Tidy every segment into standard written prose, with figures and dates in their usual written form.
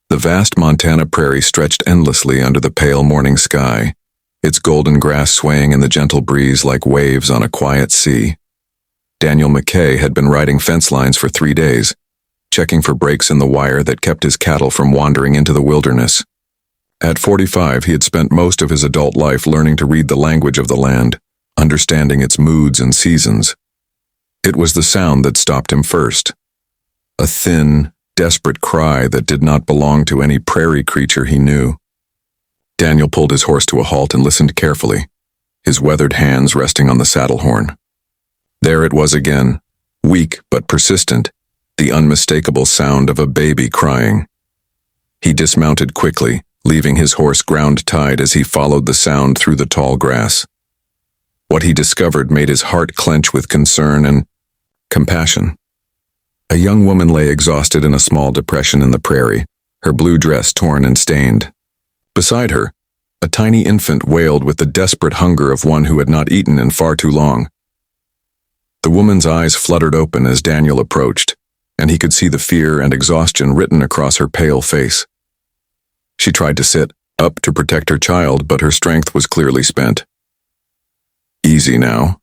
The vast Montana prairie stretched endlessly under the pale morning sky, its golden grass swaying in the gentle breeze like waves on a quiet sea. Daniel McKay had been riding fence lines for 3 days, checking for breaks in the wire that kept his cattle from wandering into the wilderness. At 45, he had spent most of his adult life learning to read the language of the land, understanding its moods and seasons. It was the sound that stopped him first. A thin, desperate cry that did not belong to any prairie creature he knew. Daniel pulled his horse to a halt and listened carefully, his weathered hands resting on the saddle horn. There it was again, weak but persistent, the unmistakable sound of a baby crying. He dismounted quickly, leaving his horse ground-tied as he followed the sound through the tall grass. What he discovered made his heart clench with concern and compassion. A young woman lay exhausted in a small depression in the prairie, her blue dress torn and stained. Beside her, a tiny infant wailed with the desperate hunger of one who had not eaten in far too long. The woman's eyes fluttered open as Daniel approached, and he could see the fear and exhaustion written across her pale face. She tried to sit up to protect her child, but her strength was clearly spent. "Easy now,"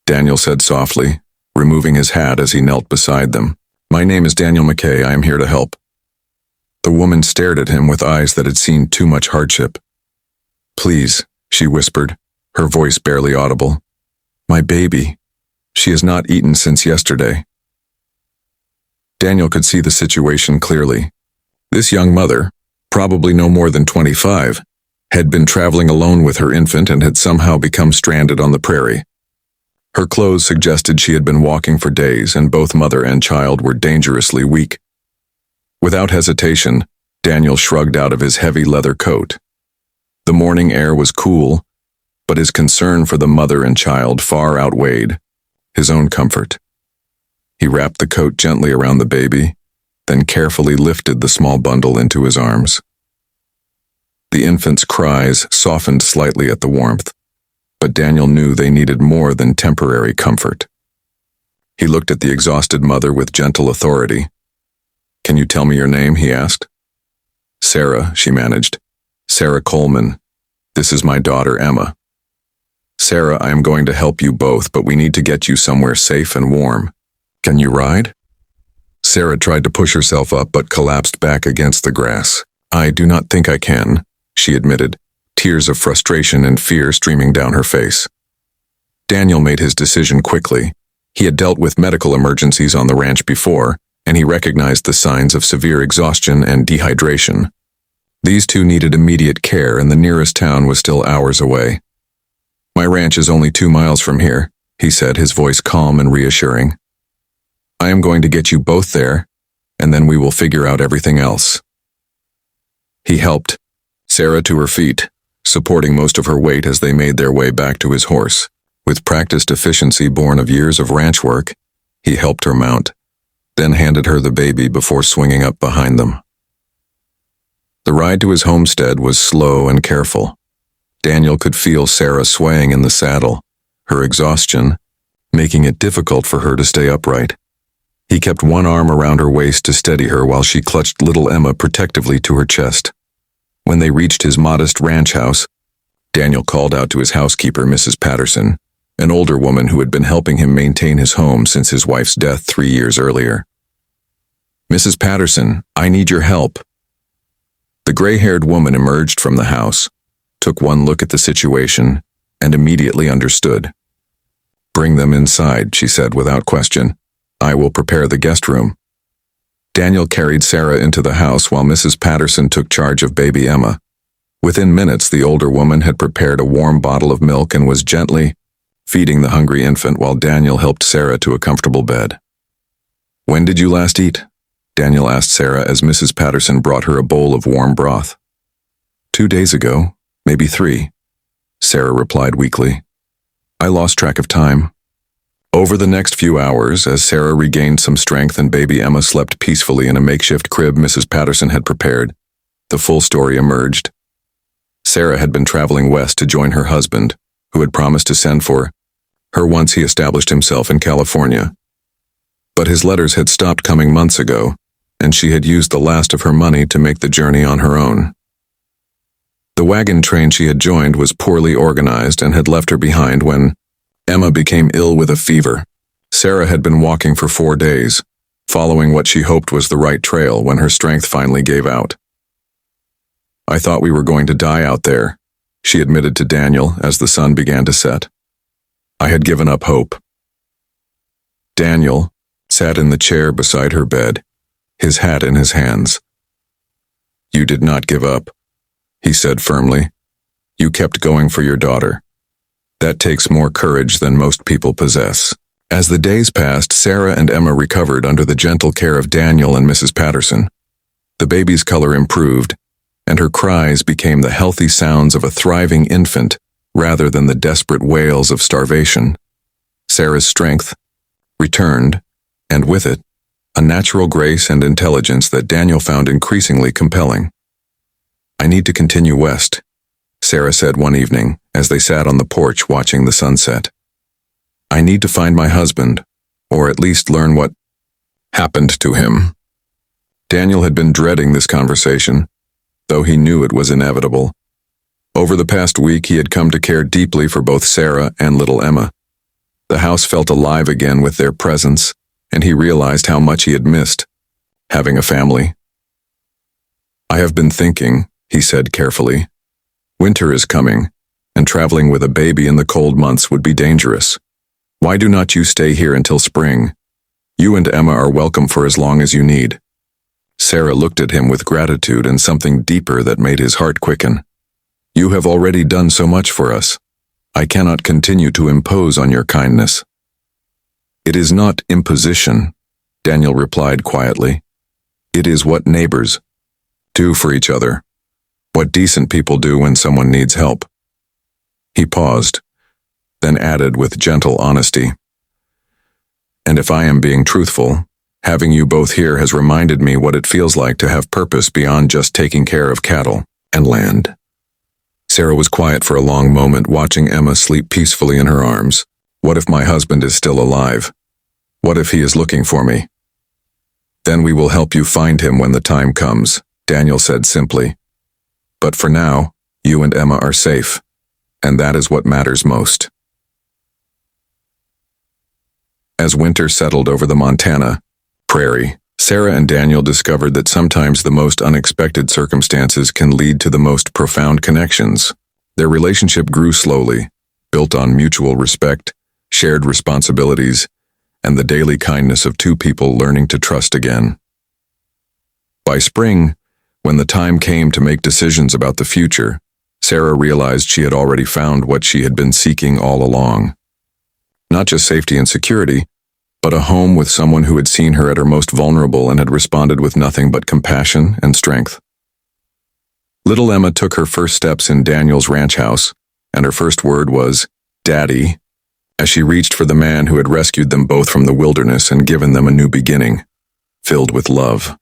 Daniel said softly, removing his hat as he knelt beside them. "My name is Daniel McKay. I am here to help." The woman stared at him with eyes that had seen too much hardship. "Please," she whispered, her voice barely audible. "My baby. She has not eaten since yesterday." Daniel could see the situation clearly. This young mother, probably no more than 25, had been traveling alone with her infant and had somehow become stranded on the prairie. Her clothes suggested she had been walking for days, and both mother and child were dangerously weak. Without hesitation, Daniel shrugged out of his heavy leather coat. The morning air was cool, but his concern for the mother and child far outweighed his own comfort. He wrapped the coat gently around the baby, then carefully lifted the small bundle into his arms. The infant's cries softened slightly at the warmth, but Daniel knew they needed more than temporary comfort. He looked at the exhausted mother with gentle authority. "Can you tell me your name?" he asked. "Sarah," she managed. "Sarah Coleman. This is my daughter, Emma." "Sarah, I am going to help you both, but we need to get you somewhere safe and warm. Can you ride?" Sarah tried to push herself up but collapsed back against the grass. "I do not think I can," she admitted, tears of frustration and fear streaming down her face. Daniel made his decision quickly. He had dealt with medical emergencies on the ranch before, and he recognized the signs of severe exhaustion and dehydration. These two needed immediate care, and the nearest town was still hours away. "My ranch is only 2 miles from here," he said, his voice calm and reassuring. "I am going to get you both there, and then we will figure out everything else." He helped Sarah to her feet, supporting most of her weight as they made their way back to his horse. With practiced efficiency born of years of ranch work, he helped her mount, then handed her the baby before swinging up behind them. The ride to his homestead was slow and careful. Daniel could feel Sarah swaying in the saddle, her exhaustion making it difficult for her to stay upright. He kept one arm around her waist to steady her while she clutched little Emma protectively to her chest. When they reached his modest ranch house, Daniel called out to his housekeeper, Mrs. Patterson, an older woman who had been helping him maintain his home since his wife's death 3 years earlier. "Mrs. Patterson, I need your help." The gray-haired woman emerged from the house, took one look at the situation, and immediately understood. "Bring them inside," she said without question. "I will prepare the guest room." Daniel carried Sarah into the house while Mrs. Patterson took charge of baby Emma. Within minutes, the older woman had prepared a warm bottle of milk and was gently feeding the hungry infant while Daniel helped Sarah to a comfortable bed. "When did you last eat?" Daniel asked Sarah as Mrs. Patterson brought her a bowl of warm broth. 2 days ago, maybe 3, Sarah replied weakly. "I lost track of time." Over the next few hours, as Sarah regained some strength and baby Emma slept peacefully in a makeshift crib Mrs. Patterson had prepared, the full story emerged. Sarah had been traveling west to join her husband, who had promised to send for her once he established himself in California. But his letters had stopped coming months ago, and she had used the last of her money to make the journey on her own. The wagon train she had joined was poorly organized and had left her behind when Emma became ill with a fever. Sarah had been walking for 4 days, following what she hoped was the right trail when her strength finally gave out. "I thought we were going to die out there," she admitted to Daniel as the sun began to set. "I had given up hope." Daniel sat in the chair beside her bed, his hat in his hands. "You did not give up," he said firmly. "You kept going for your daughter. That takes more courage than most people possess." As the days passed, Sarah and Emma recovered under the gentle care of Daniel and Mrs. Patterson. The baby's color improved, and her cries became the healthy sounds of a thriving infant rather than the desperate wails of starvation. Sarah's strength returned, and with it, a natural grace and intelligence that Daniel found increasingly compelling. "I need to continue west," Sarah said one evening as they sat on the porch watching the sunset. "I need to find my husband, or at least learn what happened to him." Daniel had been dreading this conversation, though he knew it was inevitable. Over the past week, he had come to care deeply for both Sarah and little Emma. The house felt alive again with their presence, and he realized how much he had missed having a family. "I have been thinking," he said carefully. "Winter is coming, and traveling with a baby in the cold months would be dangerous. Why do not you stay here until spring? You and Emma are welcome for as long as you need." Sarah looked at him with gratitude and something deeper that made his heart quicken. "You have already done so much for us. I cannot continue to impose on your kindness." "It is not imposition," Daniel replied quietly. "It is what neighbors do for each other, what decent people do when someone needs help." He paused, then added with gentle honesty, "And if I am being truthful, having you both here has reminded me what it feels like to have purpose beyond just taking care of cattle and land." Sarah was quiet for a long moment, watching Emma sleep peacefully in her arms. "What if my husband is still alive? What if he is looking for me?" "Then we will help you find him when the time comes," Daniel said simply. "But for now, you and Emma are safe, and that is what matters most." As winter settled over the Montana prairie, Sarah and Daniel discovered that sometimes the most unexpected circumstances can lead to the most profound connections. Their relationship grew slowly, built on mutual respect, shared responsibilities, and the daily kindness of two people learning to trust again. By spring, when the time came to make decisions about the future, Sarah realized she had already found what she had been seeking all along. Not just safety and security, but a home with someone who had seen her at her most vulnerable and had responded with nothing but compassion and strength. Little Emma took her first steps in Daniel's ranch house, and her first word was, "Daddy," as she reached for the man who had rescued them both from the wilderness and given them a new beginning, filled with love.